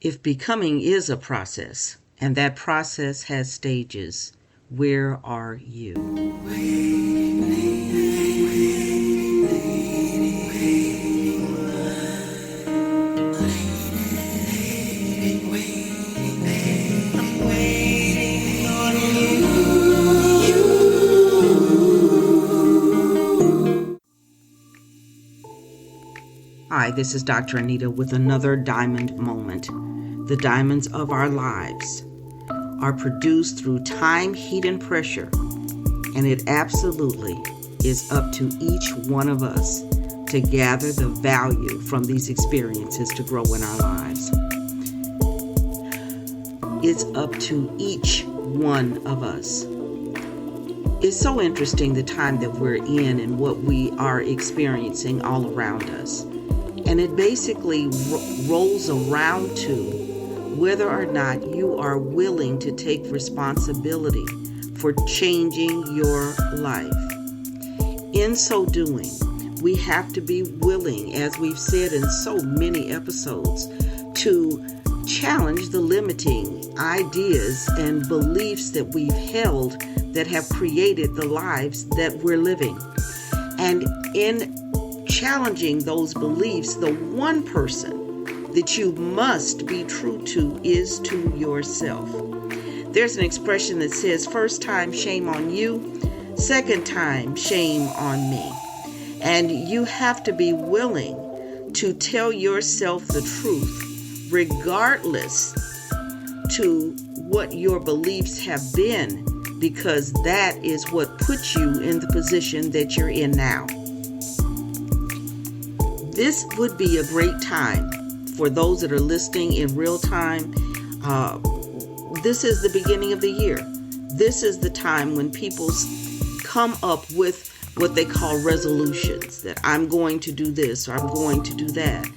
If becoming is a process, and that process has stages, where are you? Hi, this is Dr. Anita with another diamond moment. The diamonds of our lives are produced through time, heat, and pressure, and it absolutely is up to each one of us to gather the value from these experiences to grow in our lives. It's up to each one of us. It's so interesting the time that we're in and what we are experiencing all around us. And it basically rolls around to whether or not you are willing to take responsibility for changing your life. In so doing, we have to be willing, as we've said in so many episodes, to challenge the limiting ideas and beliefs that we've held that have created the lives that we're living. And in challenging those beliefs, the one person that you must be true to is to yourself. There's an expression that says, first time, shame on you. Second time, shame on me. And you have to be willing to tell yourself the truth, regardless to what your beliefs have been, because that is what puts you in the position that you're in now. This would be a great time for those that are listening in real time. This is the beginning of the year. This is the time when people come up with what they call resolutions, that I'm going to do this or I'm going to do that.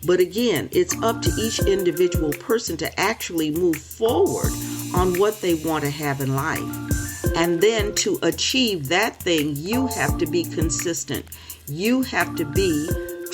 But again, it's up to each individual person to actually move forward on what they want to have in life. And then to achieve that thing, you have to be consistent. You have to be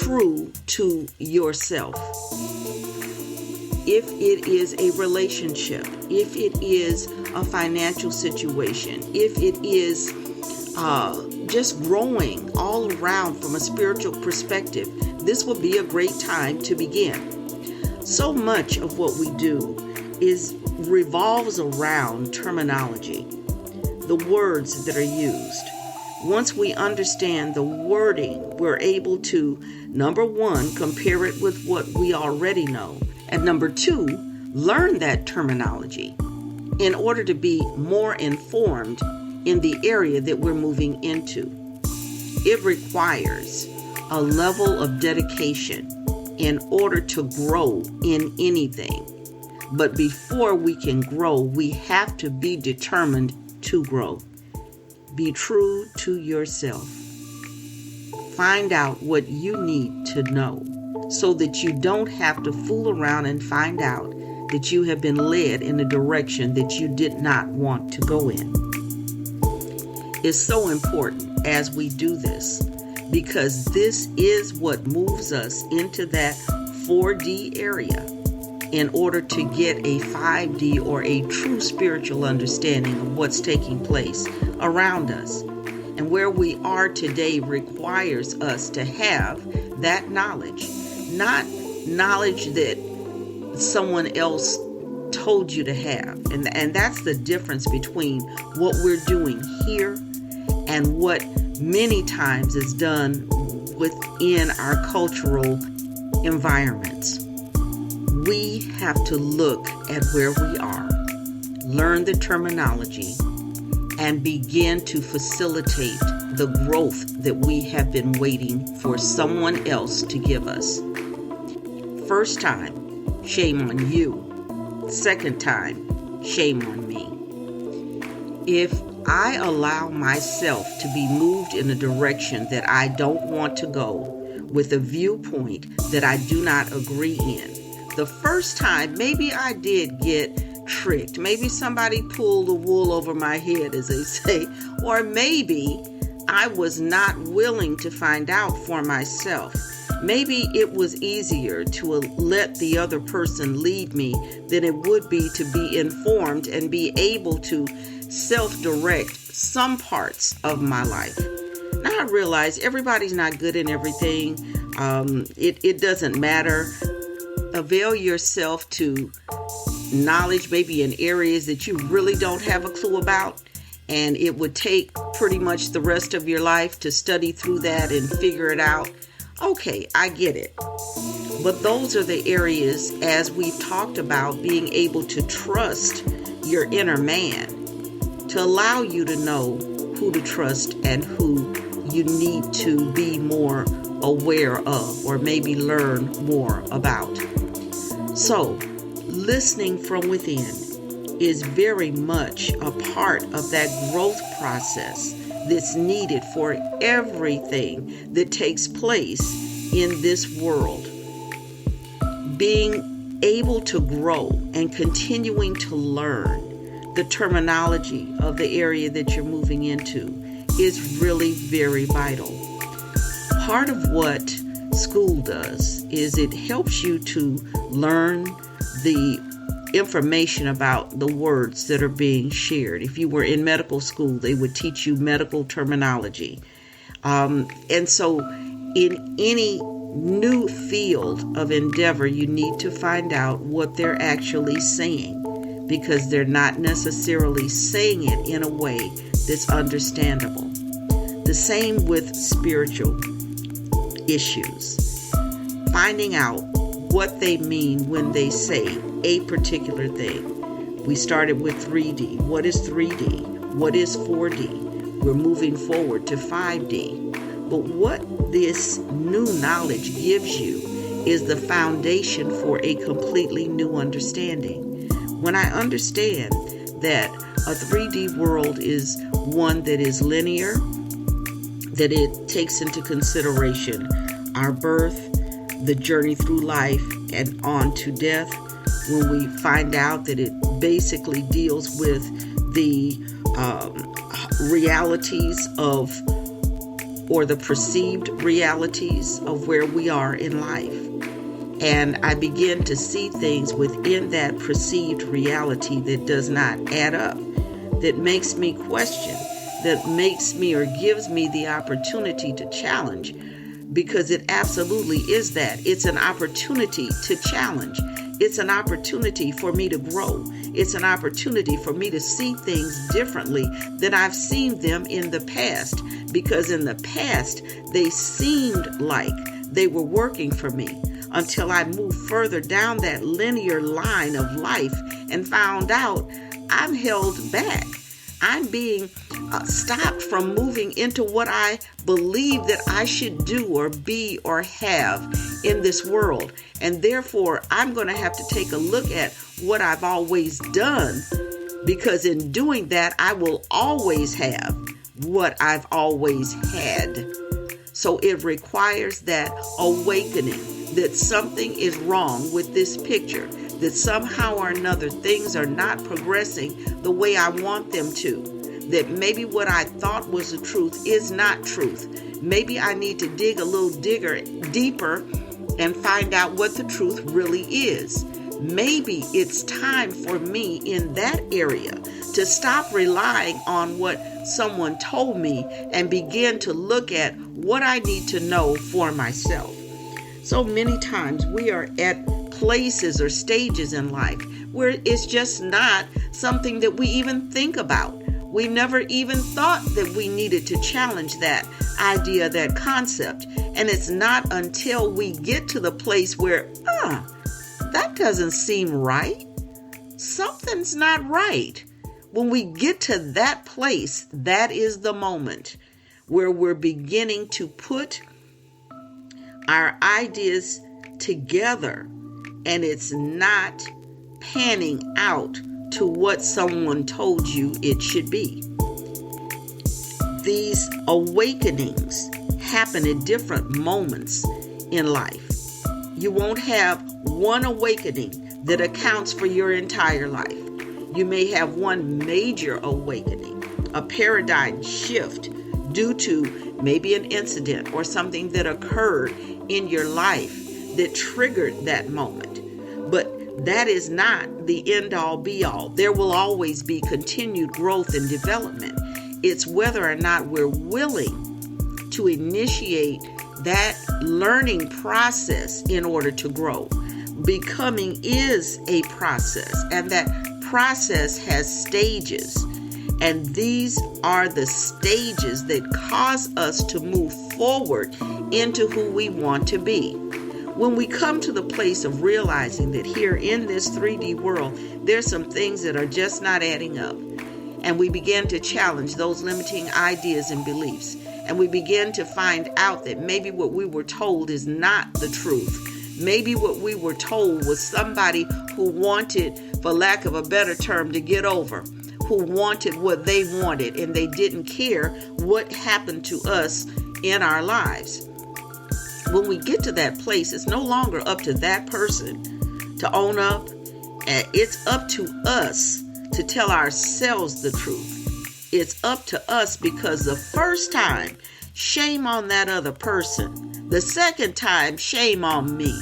true to yourself. If it is a relationship, if it is a financial situation, if it is just growing all around from a spiritual perspective, this will be a great time to begin. So much of what we do revolves around terminology, the words that are used. Once we understand the wording, we're able to, number one, compare it with what we already know. And number two, learn that terminology in order to be more informed in the area that we're moving into. It requires a level of dedication in order to grow in anything. But before we can grow, we have to be determined to grow. Be true to yourself. Find out what you need to know so that you don't have to fool around and find out that you have been led in a direction that you did not want to go in. It's so important as we do this, because this is what moves us into that 4D area in order to get a 5D or a true spiritual understanding of what's taking place around us. And where we are today requires us to have that knowledge, not knowledge that someone else told you to have. And that's the difference between what we're doing here and what many times is done within our cultural environments. We have to look at where we are, learn the terminology, and begin to facilitate the growth that we have been waiting for someone else to give us. First time, shame on you. Second time, shame on me. If I allow myself to be moved in a direction that I don't want to go, with a viewpoint that I do not agree in, the first time, maybe I did get tricked. Maybe somebody pulled the wool over my head, as they say. Or maybe I was not willing to find out for myself. Maybe it was easier to let the other person lead me than it would be to be informed and be able to self-direct some parts of my life. Now I realize everybody's not good in everything. It doesn't matter. Avail yourself to knowledge maybe in areas that you really don't have a clue about, and it would take pretty much the rest of your life to study through that and figure it out. Okay, I get it. But those are the areas, as we've talked about, being able to trust your inner man to allow you to know who to trust and who you need to be more aware of or maybe learn more about. So, listening from within is very much a part of that growth process that's needed for everything that takes place in this world. Being able to grow and continuing to learn the terminology of the area that you're moving into is really very vital. Part of what school does is it helps you to learn the information about the words that are being shared. If you were in medical school, they would teach you medical terminology. And so in any new field of endeavor, you need to find out what they're actually saying, because they're not necessarily saying it in a way that's understandable. The same with spiritual issues. Finding out what they mean when they say a particular thing. We started with 3D. What is 3D? What is 4D? We're moving forward to 5D. But what this new knowledge gives you is the foundation for a completely new understanding. When I understand that a 3D world is one that is linear, that it takes into consideration our birth, the journey through life, and on to death, when we find out that it basically deals with the realities of, or the perceived realities of where we are in life. And I begin to see things within that perceived reality that does not add up, that makes me question, that makes me or gives me the opportunity to challenge, because it absolutely is that. It's an opportunity to challenge. It's an opportunity for me to grow. It's an opportunity for me to see things differently than I've seen them in the past, because in the past, they seemed like they were working for me, until I moved further down that linear line of life and found out I'm held back. I'm being stopped from moving into what I believe that I should do or be or have in this world. And therefore, I'm going to have to take a look at what I've always done, because in doing that, I will always have what I've always had. So it requires that awakening that something is wrong with this picture, that somehow or another things are not progressing the way I want them to, that maybe what I thought was the truth is not truth. Maybe I need to dig a little deeper and find out what the truth really is. Maybe it's time for me in that area to stop relying on what someone told me and begin to look at what I need to know for myself. So many times we are at places or stages in life where it's just not something that we even think about. We never even thought that we needed to challenge that idea, that concept. And it's not until we get to the place where, that doesn't seem right. Something's not right. When we get to that place, that is the moment where we're beginning to put our ideas together, and it's not panning out to what someone told you it should be. These awakenings happen at different moments in life. You won't have one awakening that accounts for your entire life. You may have one major awakening, a paradigm shift due to maybe an incident or something that occurred in your life that triggered that moment. But that is not the end all be all. There will always be continued growth and development. It's whether or not we're willing to initiate that learning process in order to grow. Becoming is a process, and that process has stages. And these are the stages that cause us to move forward into who we want to be. When we come to the place of realizing that here in this 3D world, there's some things that are just not adding up, and we begin to challenge those limiting ideas and beliefs, and we begin to find out that maybe what we were told is not the truth. Maybe what we were told was somebody who wanted, for lack of a better term, to get over, who wanted what they wanted, and they didn't care what happened to us in our lives. When we get to that place, it's no longer up to that person to own up. It's up to us to tell ourselves the truth. It's up to us, because the first time, shame on that other person. The second time, shame on me,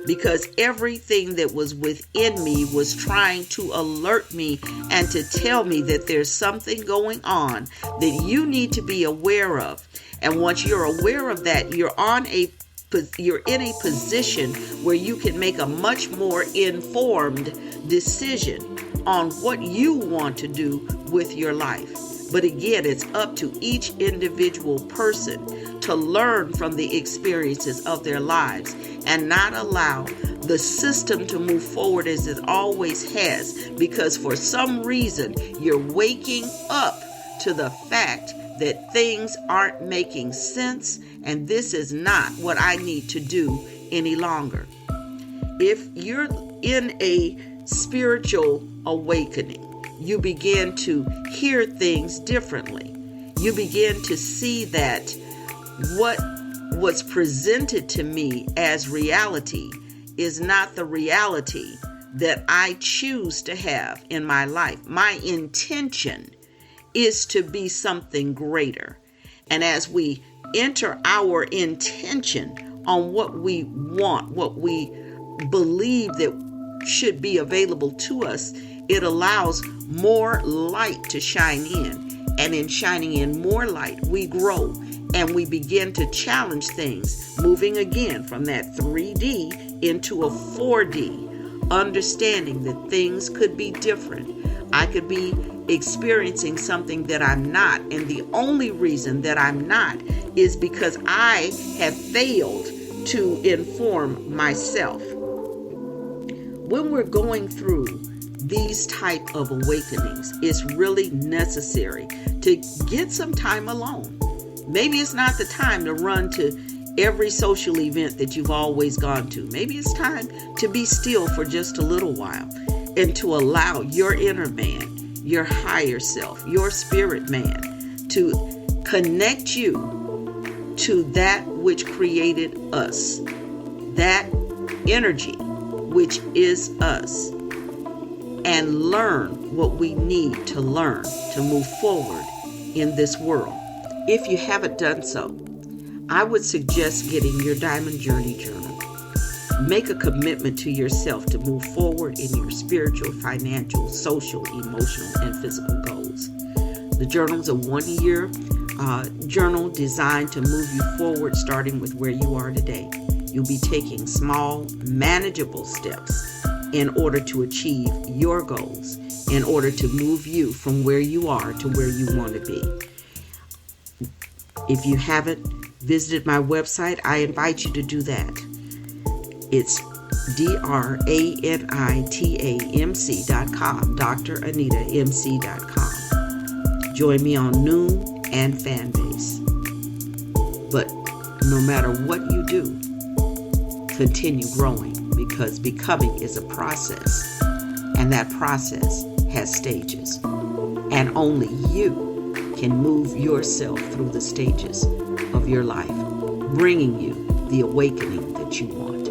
because everything that was within me was trying to alert me and to tell me that there's something going on that you need to be aware of. And once you're aware of that, you're in a position where you can make a much more informed decision on what you want to do with your life. But again, it's up to each individual person to learn from the experiences of their lives and not allow the system to move forward as it always has, because for some reason you're waking up to the fact that things aren't making sense, and this is not what I need to do any longer. If you're in a spiritual awakening, you begin to hear things differently. You begin to see that what was presented to me as reality is not the reality that I choose to have in my life. My intention is to be something greater. And as we enter our intention on what we want, what we believe that should be available to us, it allows more light to shine in. And in shining in more light, we grow and we begin to challenge things, moving again from that 3D into a 4D, understanding that things could be different. I could be experiencing something that I'm not, and the only reason that I'm not is because I have failed to inform myself. When we're going through these type of awakenings, it's really necessary to get some time alone. Maybe it's not the time to run to every social event that you've always gone to. Maybe it's time to be still for just a little while and to allow your inner man, your higher self, your spirit man, to connect you to that which created us, that energy which is us, and learn what we need to learn to move forward in this world. If you haven't done so, I would suggest getting your Diamond Journey Journal. Make a commitment to yourself to move forward in your spiritual, financial, social, emotional, and physical goals. The journal is a 1-year journal designed to move you forward, starting with where you are today. You'll be taking small, manageable steps in order to achieve your goals, in order to move you from where you are to where you want to be. If you haven't visited my website, I invite you to do that. It's DrAnitaMc.com, DrAnitaMc.com. Join me on Noom and FanBase. But no matter what you do, continue growing, because becoming is a process, and that process has stages. And only you can move yourself through the stages of your life, bringing you the awakening that you want.